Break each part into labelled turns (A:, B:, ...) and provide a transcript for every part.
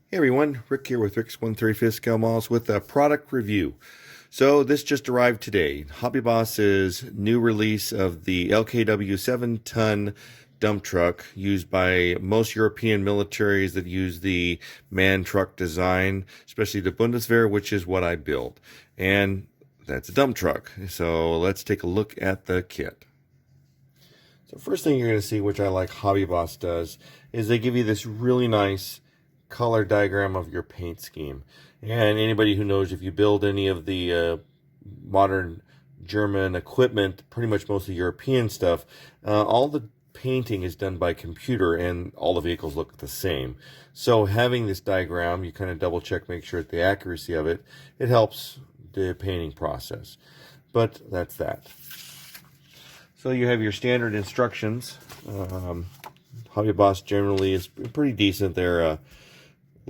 A: Hey everyone, Rick here with Rick's 135th Scale Models with a product review. So this just arrived today. Hobby Boss's new release of the LKW 7-ton dump truck used by most European militaries that use the man truck design, especially the Bundeswehr, which is what I build. And that's a dump truck. So let's take a look at the kit. So first thing you're going to see, which I like Hobby Boss does, is they give you this really nice color diagram of your paint scheme. And anybody who knows, if you build any of the modern German equipment, pretty much most of the European stuff, all the painting is done by computer and all the vehicles look the same. So having this diagram, you kind of double check, make sure the accuracy of it, it helps the painting process. But that's that. So you have your standard instructions. Hobby Boss generally is pretty decent. They're a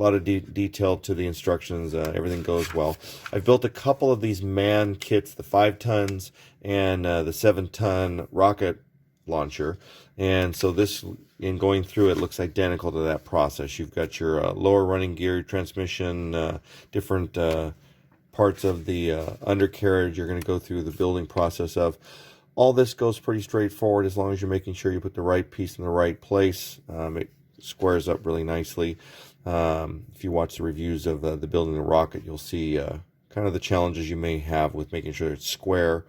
A: lot of detail to the instructions. Everything goes well. I've built a couple of these man kits, the 5 tons and the 7-ton rocket launcher. And so this, in going through it, looks identical to that process. You've got your lower running gear, transmission, different parts of the undercarriage you're going to go through the building process of. All this goes pretty straightforward as long as you're making sure you put the right piece in the right place. It squares up really nicely. If you watch the reviews of the building the rocket, you'll see kind of the challenges you may have with making sure it's square,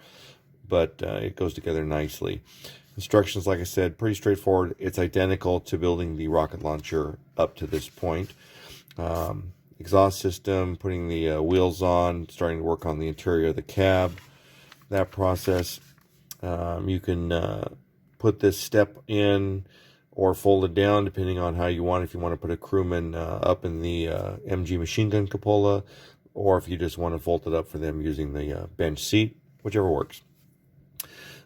A: but it goes together nicely. Instructions, like I said, pretty straightforward. It's identical to building the rocket launcher up to this point. Exhaust system, putting the wheels on, starting to work on the interior of the cab, that process. You can put this step in or fold it down depending on how you want. If you want to put a crewman up in the MG machine gun cupola, or if you just want to fold it up for them using the bench seat, whichever works.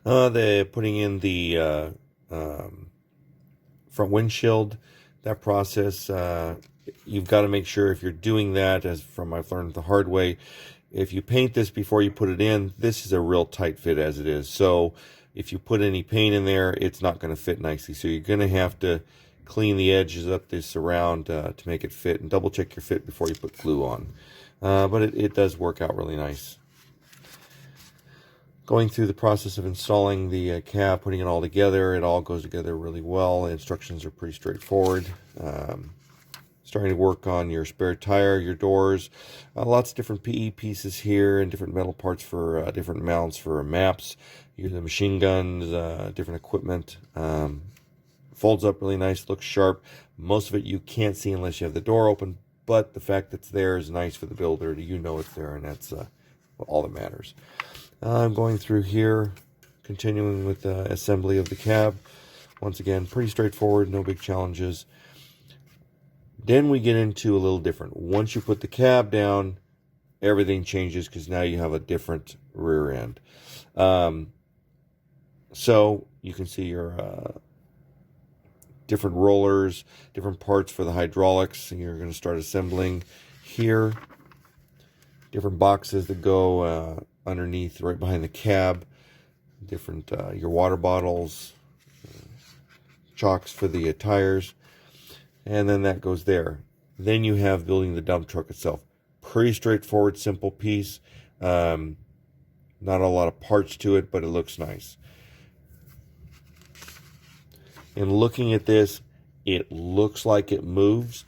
A: They're putting in the front windshield, that process. You've got to make sure if you're doing that, as from I've learned the hard way, if you paint this before you put it in, this is a real tight fit as it is. So if you put any paint in there, it's not going to fit nicely. So you're going to have to clean the edges up this around to make it fit, and double check your fit before you put glue on. But it does work out really nice. Going through the process of installing the cab, putting it all together, it all goes together really well. The instructions are pretty straightforward. Starting to work on your spare tire, your doors, lots of different PE pieces here and different metal parts for different mounts for maps, the machine guns, different equipment. Folds up really nice, looks sharp. Most of it you can't see unless you have the door open, but the fact that it's there is nice for the builder. You know it's there, and that's all that matters. I'm going through here, continuing with the assembly of the cab. Once again, pretty straightforward, no big challenges. Then we get into a little different. Once you put the cab down, everything changes because now you have a different rear end. So you can see your different rollers, different parts for the hydraulics, and you're going to start assembling here. Different boxes that go underneath, right behind the cab. Different your water bottles, chocks for the tires. And then that goes there. Then you have building the dump truck itself. Pretty straightforward, simple piece. Not a lot of parts to it, but it looks nice. In looking at this, it looks like it moves,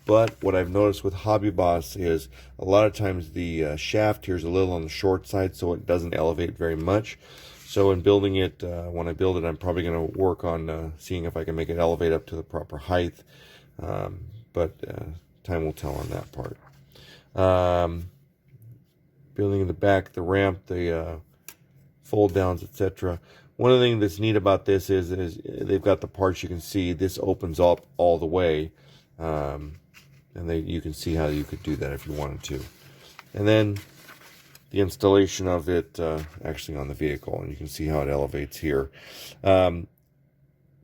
A: but what I've noticed with Hobby Boss is a lot of times the shaft here is a little on the short side, so it doesn't elevate very much. So in building it, when I build it, I'm probably going to work on seeing if I can make it elevate up to the proper height. But time will tell on that part. Building in the back, the ramp, the fold downs, etc. One of the things that's neat about this is they've got the parts you can see. This opens up all the way, and you can see how you could do that if you wanted to. And then the installation of it actually on the vehicle, and you can see how it elevates here.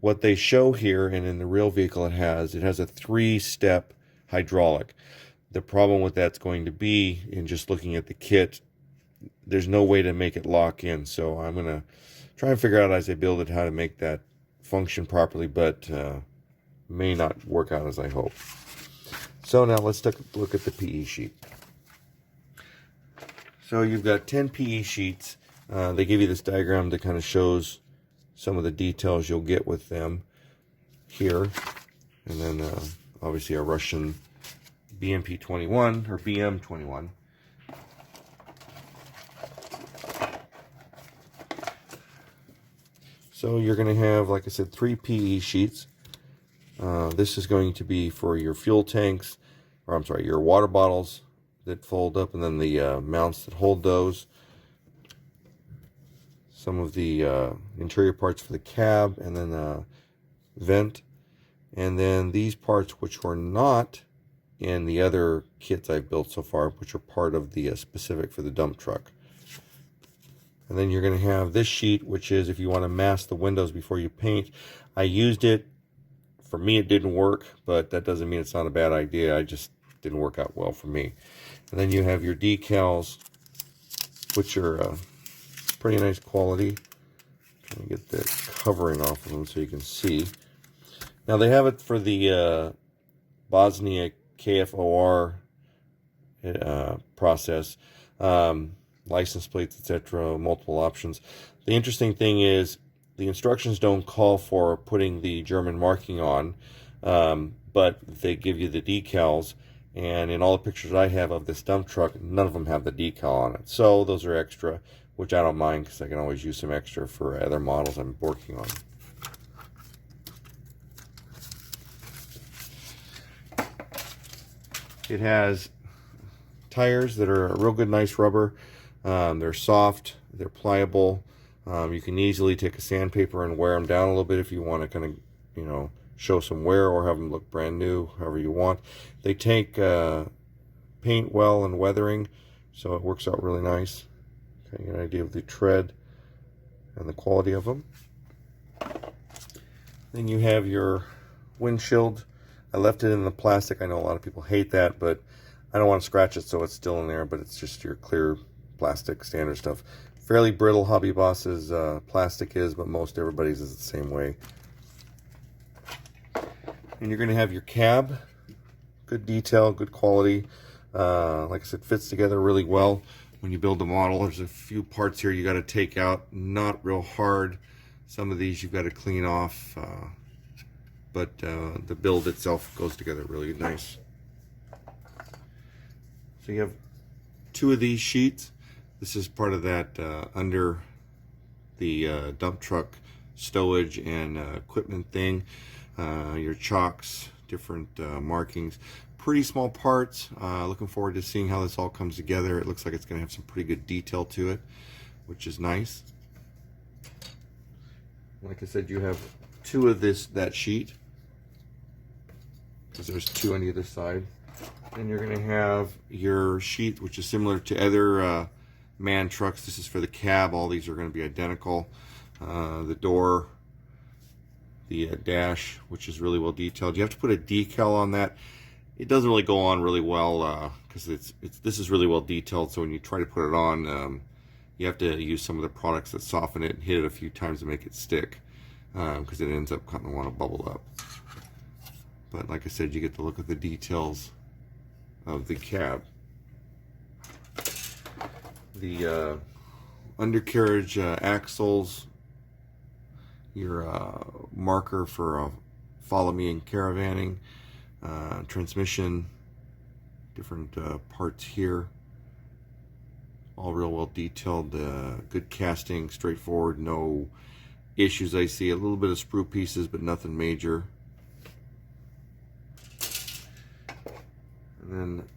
A: What they show here, and in the real vehicle it has a 3-step hydraulic. The problem with that's going to be, in just looking at the kit, there's no way to make it lock in. So I'm going to try and figure out as I build it how to make that function properly, but may not work out as I hope. So now let's take a look at the PE sheet. So you've got 10 PE sheets. They give you this diagram that kind of shows some of the details you'll get with them here. And then obviously a Russian BMP-21 or BM-21. So you're going to have, like I said, 3 PE sheets. This is going to be for your fuel tanks, or I'm sorry, your water bottles that fold up, and then the mounts that hold those. Some of the interior parts for the cab, and then vent. And then these parts, which were not in the other kits I've built so far, which are part of the specific for the dump truck. And then you're going to have this sheet, which is if you want to mask the windows before you paint. I used it. For me, it didn't work, but that doesn't mean it's not a bad idea. I just didn't work out well for me. And then you have your decals, which are pretty nice quality. Trying to get the covering off of them so you can see. Now they have it for the Bosnia KFOR process, license plates, etc., multiple options. The interesting thing is the instructions don't call for putting the German marking on, but they give you the decals. And in all the pictures I have of this dump truck, none of them have the decal on it. So those are extra, which I don't mind because I can always use some extra for other models I'm working on. It has tires that are a real good, nice rubber. They're soft, they're pliable. You can easily take a sandpaper and wear them down a little bit if you want to kind of, you know, show some wear or have them look brand new, however you want. They take paint well and weathering, so it works out really nice. Okay, get an idea of the tread and the quality of them. Then you have your windshield. I left it in the plastic. I know a lot of people hate that, but I don't want to scratch it, so it's still in there, but it's just your clear plastic standard stuff. Fairly brittle, Hobby Boss's plastic is, but most everybody's is the same way. And you're going to have your cab. Good detail, good quality. Like I said, fits together really well when you build the model. There's a few parts here you got to take out. Not real hard. Some of these you've got to clean off. But the build itself goes together really nice. So you have 2 of these sheets. This is part of that under the dump truck stowage and equipment thing. Your chocks, different markings. Pretty small parts. Looking forward to seeing how this all comes together. It looks like it's going to have some pretty good detail to it, which is nice. Like I said, you have 2 of that sheet, because there's 2 on either side. And you're going to have your sheet, which is similar to other MAN trucks. This is for the cab. All these are going to be identical. The door, the dash, which is really well detailed. You have to put a decal on that. It doesn't really go on really well because this is really well detailed. So when you try to put it on, you have to use some of the products that soften it and hit it a few times to make it stick, because it ends up kind of want to bubble up. But like I said, you get to look at the details of the cab. The undercarriage axles, your marker for follow me in caravanning, transmission, different parts here, all real well detailed, good casting, straightforward, no issues I see. A little bit of sprue pieces, but nothing major. And then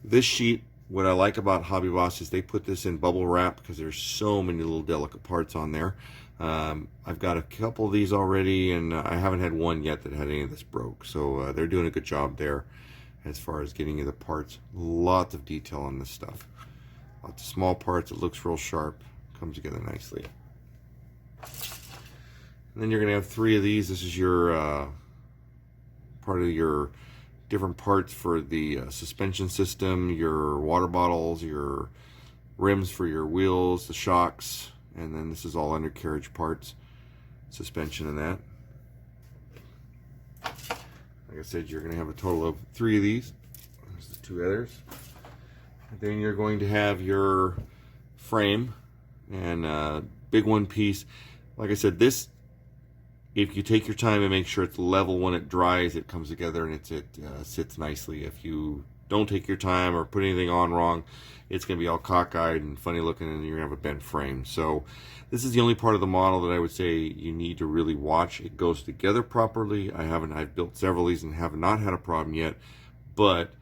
A: this sheet, what I like about Hobby Boss is they put this in bubble wrap because there's so many little delicate parts on there. I've got a couple of these already, and I haven't had one yet that had any of this broke. So they're doing a good job there as far as getting you the parts. Lots of detail on this stuff. Lots of small parts. It looks real sharp. Comes together nicely. And then you're going to have 3 of these. This is your part of your different parts for the suspension system, your water bottles, your rims for your wheels, the shocks, and then this is all undercarriage parts, suspension and that. Like I said, you're going to have a total of 3 of these. There's the 2 others. And then you're going to have your frame and big one piece. Like I said, this, if you take your time and make sure it's level when it dries, it comes together and it sits nicely. If you don't take your time or put anything on wrong, it's going to be all cockeyed and funny looking, and you're going to have a bent frame. So this is the only part of the model that I would say you need to really watch. It goes together properly. I've built several of these and have not had a problem yet, but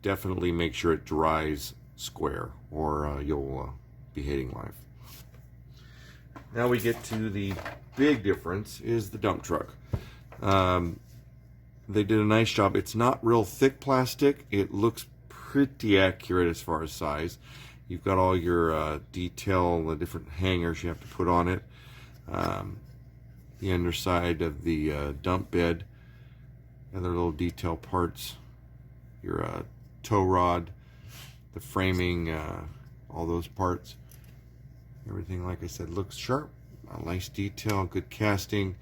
A: definitely make sure it dries square, or you'll be hating life. Now we get to the big difference, is the dump truck. They did a nice job. It's not real thick plastic. It looks pretty accurate as far as size. You've got all your detail, the different hangers you have to put on it. The underside of the dump bed, other little detail parts, your tow rod, the framing, all those parts. Everything, like I said, looks sharp. A nice detail, good casting,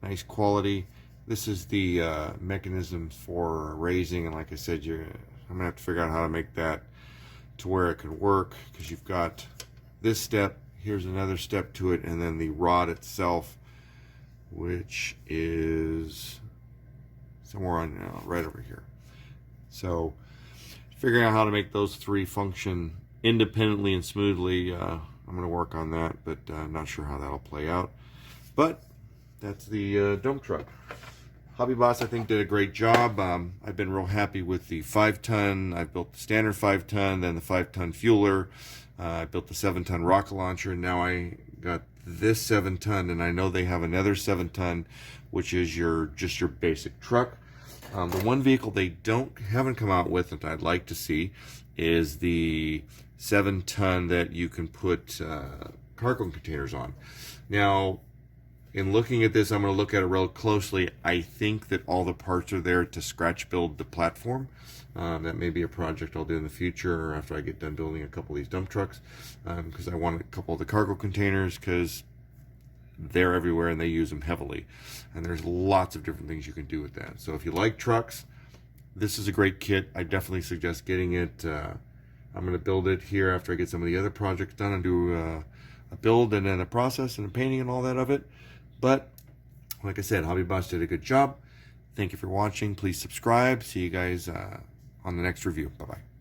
A: nice quality. This is the mechanism for raising, and like I said, I'm gonna have to figure out how to make that to where it could work, because you've got this step, here's another step to it, and then the rod itself, which is somewhere on right over here. So figuring out how to make those 3 function independently and smoothly, I'm going to work on that, but I'm not sure how that'll play out. But that's the dump truck. Hobby Boss, I think, did a great job. I've been real happy with the 5-ton. I built the standard 5-ton, then the 5-ton fueler. I built the 7-ton rocket launcher, and now I got this 7-ton, and I know they have another 7-ton, which is just your basic truck. The one vehicle they haven't come out with that I'd like to see is the 7-ton that you can put cargo containers on. Now, in looking at this, I'm going to look at it real closely. I think that all the parts are there to scratch build the platform. That may be a project I'll do in the future after I get done building a couple of these dump trucks, because I want a couple of the cargo containers, because they're everywhere and they use them heavily. And there's lots of different things you can do with that. So if you like trucks, this is a great kit. I definitely suggest getting it. I'm going to build it here after I get some of the other projects done and do a build and then a process and a painting and all that of it. But like I said, Hobby Boss did a good job. Thank you for watching. Please subscribe. See you guys on the next review. Bye-bye.